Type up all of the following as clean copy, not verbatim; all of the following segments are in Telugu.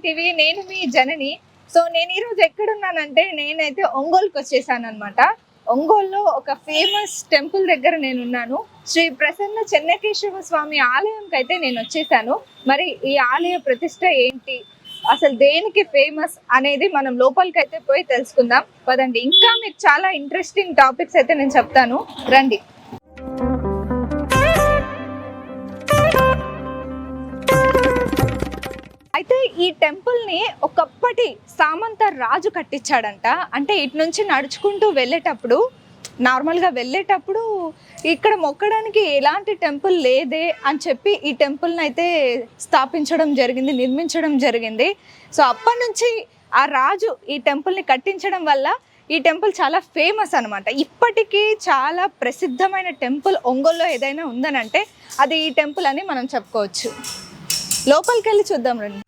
టీవీ. నేను మీ జనని. సో నేను ఈరోజు ఎక్కడున్నానంటే నేనైతే ఒంగోలుకి వచ్చేసాను అనమాట. ఒంగోలులో ఒక ఫేమస్ టెంపుల్ దగ్గర నేనున్నాను. శ్రీ ప్రసన్న చెన్నకేశవ స్వామి ఆలయంకి అయితే నేను వచ్చేసాను. మరి ఈ ఆలయ ప్రతిష్ట ఏంటి, అసలు దేనికి ఫేమస్ అనేది మనం లోపలికి అయితే పోయి తెలుసుకుందాం పదండి. ఇంకా మీకు చాలా ఇంట్రెస్టింగ్ టాపిక్స్ అయితే నేను చెప్తాను, రండి. అయితే ఈ టెంపుల్ ని ఒకప్పటి సామంత రాజు కట్టించాడంట. అంటే ఇటు నుంచి నడుచుకుంటూ వెళ్ళేటప్పుడు, నార్మల్గా వెళ్ళేటప్పుడు ఇక్కడ మొక్కడానికి ఎలాంటి టెంపుల్ లేదే అని చెప్పి ఈ టెంపుల్ని అయితే స్థాపించడం జరిగింది, నిర్మించడం జరిగింది. సో అప్పటి నుంచి ఆ రాజు ఈ టెంపుల్ని కట్టించడం వల్ల ఈ టెంపుల్ చాలా ఫేమస్ అనమాట. ఇప్పటికీ చాలా ప్రసిద్ధమైన టెంపుల్ ఒంగోలులో ఏదైనా ఉందనంటే అది ఈ టెంపుల్ అని మనం చెప్పుకోవచ్చు. లోపలికి వెళ్ళి చూద్దాం రండి.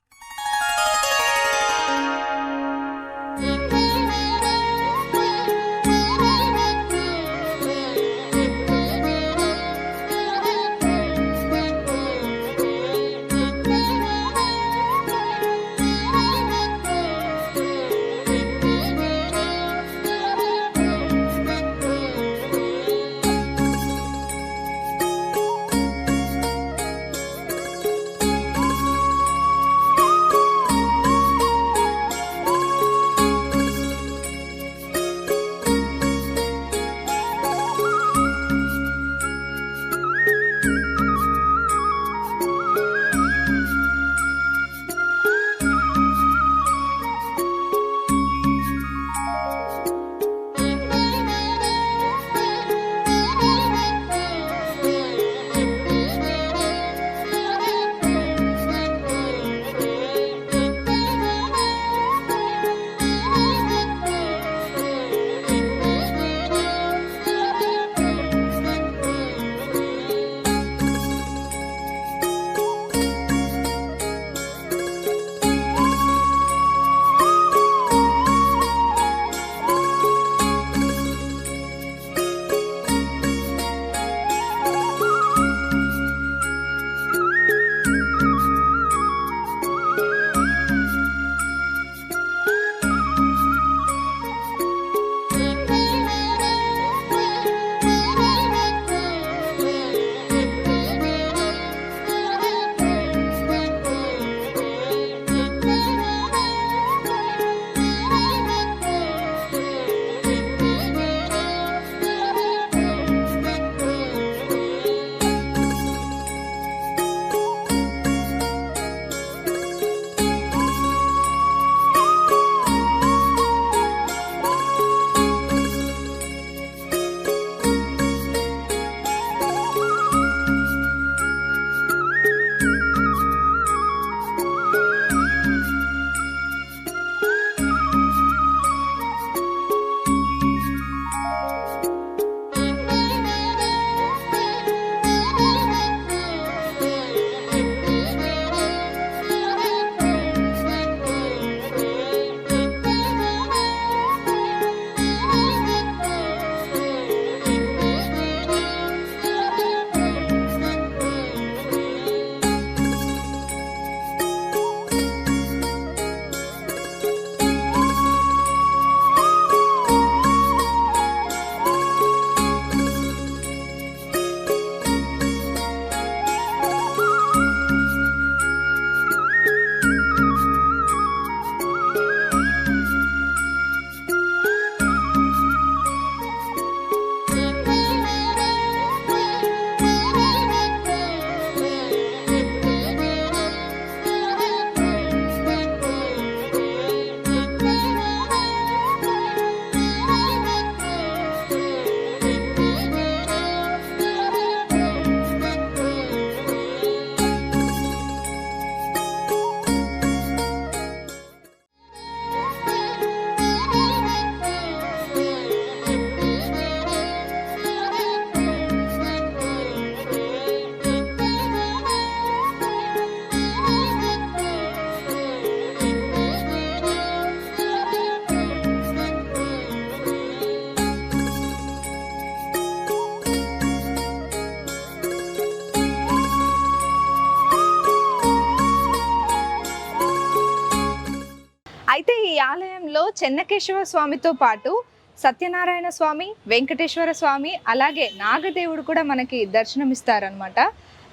ఆలయంలో చెన్నకేశవ స్వామితో పాటు సత్యనారాయణ స్వామి, వెంకటేశ్వర స్వామి, అలాగే నాగదేవుడు కూడా మనకి దర్శనమిస్తారనమాట.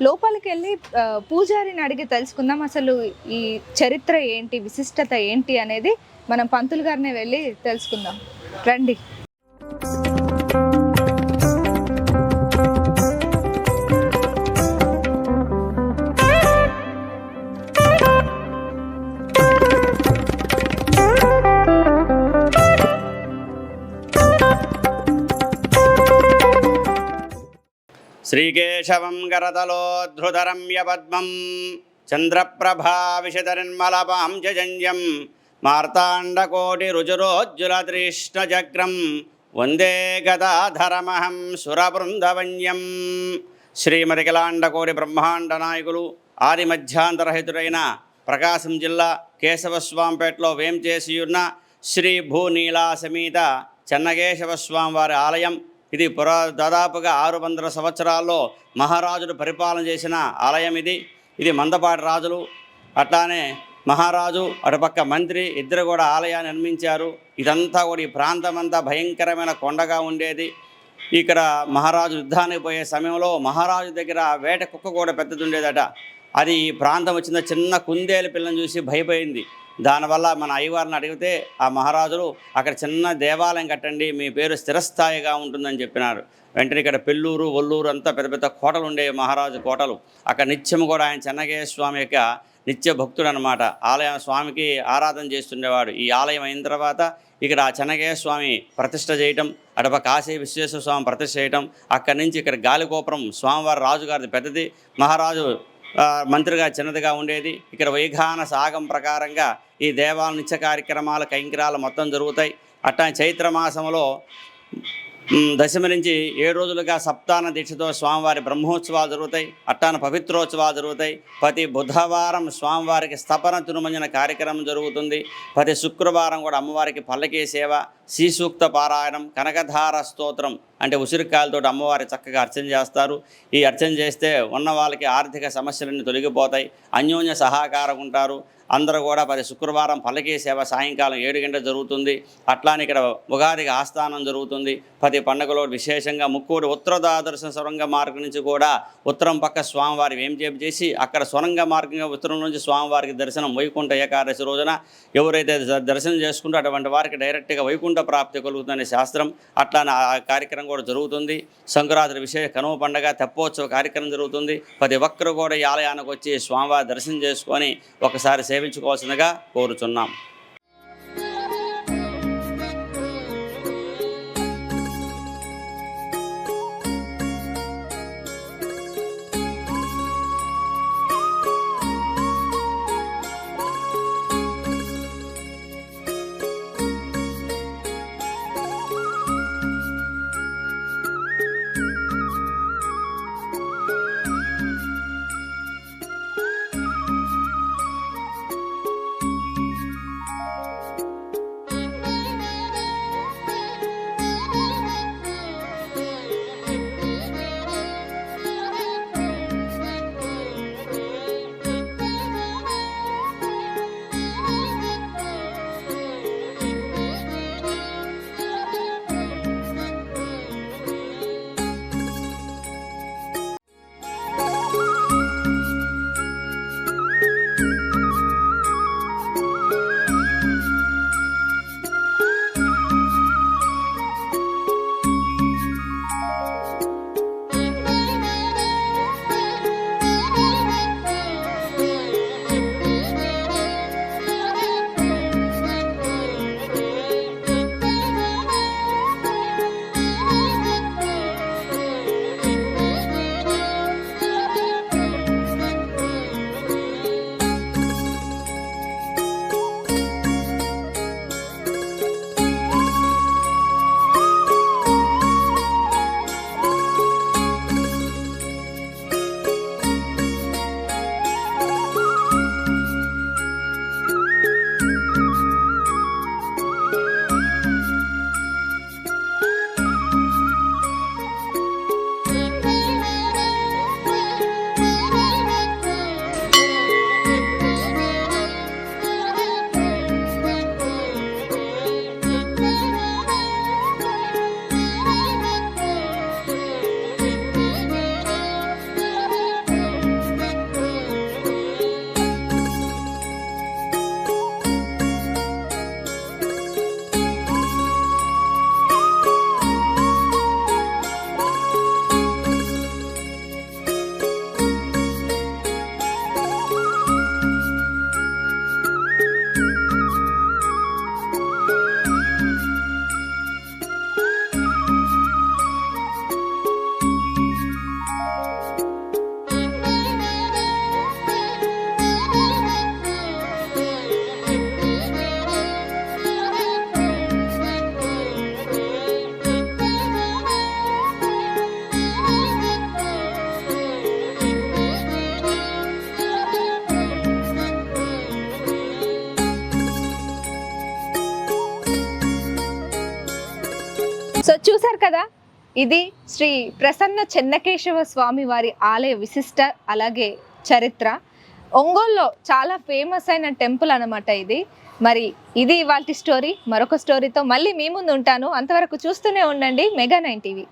లోపలికి వెళ్ళి పూజారిని అడిగి తెలుసుకుందాం అసలు ఈ చరిత్ర ఏంటి, విశిష్టత ఏంటి అనేది మనం పంతులు గారిని వెళ్ళి తెలుసుకుందాం. రండి. శ్రీకేశవం గరతలోద్ధృతరం యపద్మం చంద్రప్రభావిశతనిర్మలపాంచజన్యం మార్తాండకోటిరుచురోజ్జులతృష్ణచక్రం వందే గదాధరమహం సురబృందవన్యం. శ్రీమతికిలాండకోటి బ్రహ్మాండ నాయకులు ఆది మధ్యాంతరహితుడైన ప్రకాశం జిల్లా కేశవస్వామిపేటలో వేంచేసి ఉన్న శ్రీ భూనీలా సమేత చెన్నకేశవస్వామి వారి ఆలయం. ఇది దాదాపుగా 600 సంవత్సరాల్లో మహారాజులు పరిపాలన చేసిన ఆలయం ఇది మందపాటి రాజులు అట్లానే మహారాజు అటుపక్క మంత్రి ఇద్దరు కూడా ఆలయాన్ని నిర్మించారు. ఇదంతా కూడా ఈ ప్రాంతం అంతా భయంకరమైన కొండగా ఉండేది. ఇక్కడ మహారాజు యుద్ధానికి పోయే సమయంలో మహారాజు దగ్గర వేట కుక్క కూడా పెద్దది ఉండేదట. అది ఈ ప్రాంతం వచ్చిన చిన్న కుందేలు పిల్లని చూసి భయపోయింది. దానివల్ల మన అయ్యవారిని అడిగితే ఆ మహారాజులు అక్కడ చిన్న దేవాలయం కట్టండి, మీ పేరు స్థిరస్థాయిగా ఉంటుందని చెప్పినారు. వెంటనే ఇక్కడ పెళ్ళూరు, ఒల్లూరు అంతా పెద్ద పెద్ద కోటలు ఉండేవి, మహారాజు కోటలు. అక్కడ నిత్యం కూడా ఆయన చెన్నకేశవ స్వామి యొక్క నిత్య భక్తుడు అనమాట. ఆలయం స్వామికి ఆరాధన చేస్తుండేవాడు. ఈ ఆలయం అయిన తర్వాత ఇక్కడ చెన్నకేశవ స్వామి ప్రతిష్ఠ చేయటం, అటుపక్క కాశీ విశ్వేశ్వర స్వామి ప్రతిష్ఠ చేయటం, అక్కడి నుంచి ఇక్కడ గాలిగోపురం స్వామివారి రాజుగారిది పెద్దది, మహారాజు మంత్రిగా చిన్నదిగా ఉండేది. ఇక్కడ వైఖాన సాగం ప్రకారంగా ఈ దేవాలయ నిత్య కార్యక్రమాలు కైంకర్యాలు మొత్తం జరుగుతాయి. అట్టా చైత్ర మాసంలో దశమి నుంచి 7 రోజులుగా సప్తాన దీక్షతో స్వామివారి బ్రహ్మోత్సవాలు జరుగుతాయి. అట్టాన పవిత్రోత్సవాలు జరుగుతాయి. ప్రతి బుధవారం స్వామివారికి స్థపన తిరుమంజన కార్యక్రమం జరుగుతుంది. ప్రతి శుక్రవారం కూడా అమ్మవారికి పల్లకీ సేవ, శ్రీసూక్త పారాయణం, కనకధార స్తోత్రం అంటే ఉసిరికాయలతో అమ్మవారి చక్కగా అర్చన చేస్తారు. ఈ అర్చన చేస్తే ఉన్న వాళ్ళకి ఆర్థిక సమస్యలన్నీ తొలగిపోతాయి, అన్యోన్య సహకారం ఉంటారు. అందరూ కూడా ప్రతి శుక్రవారం పల్లకీ సేవ సాయంకాలం 7 గంటలు జరుగుతుంది. అట్లానే ఇక్కడ ఉగాదికి ఆస్థానం జరుగుతుంది. ప్రతి పండుగలో విశేషంగా ముక్కోటి ఉత్తర దర్శన సొరంగ మార్గం నుంచి కూడా ఉత్తరం పక్క స్వామివారి వేంచేపు చేసి అక్కడ సొరంగ మార్గంగా ఉత్తరం నుంచి స్వామివారికి దర్శనం వైకుంఠ ఏకాదశి రోజున ఎవరైతే దర్శనం చేసుకుంటూ అటువంటి వారికి డైరెక్ట్గా వైకుంఠ ప్రాప్తి కలుగుతుందనే శాస్త్రం. అట్లానే ఆ కార్యక్రమం కూడా జరుగుతుంది. సంక్రాంతి విశేష కనుమ పండుగ తెప్పోత్సవ కార్యక్రమం జరుగుతుంది. ప్రతి ఒక్కరు కూడా ఈ ఆలయానికి వచ్చి స్వామివారి దర్శనం చేసుకొని ఒకసారి సేవించుకోవాల్సిందిగా కోరుచున్నాం. సో చూసారు కదా, ఇది శ్రీ ప్రసన్న చెన్నకేశవ స్వామి వారి ఆలయ విశిష్ట అలాగే చరిత్ర. ఒంగోలులో చాలా ఫేమస్ అయిన టెంపుల్ అనమాట ఇది. మరి ఇది ఇవాల్టి స్టోరీ. మరొక స్టోరీతో మళ్ళీ మీ ముందు ఉంటాను. అంతవరకు చూస్తూనే ఉండండి మెగా 9 టీవీ.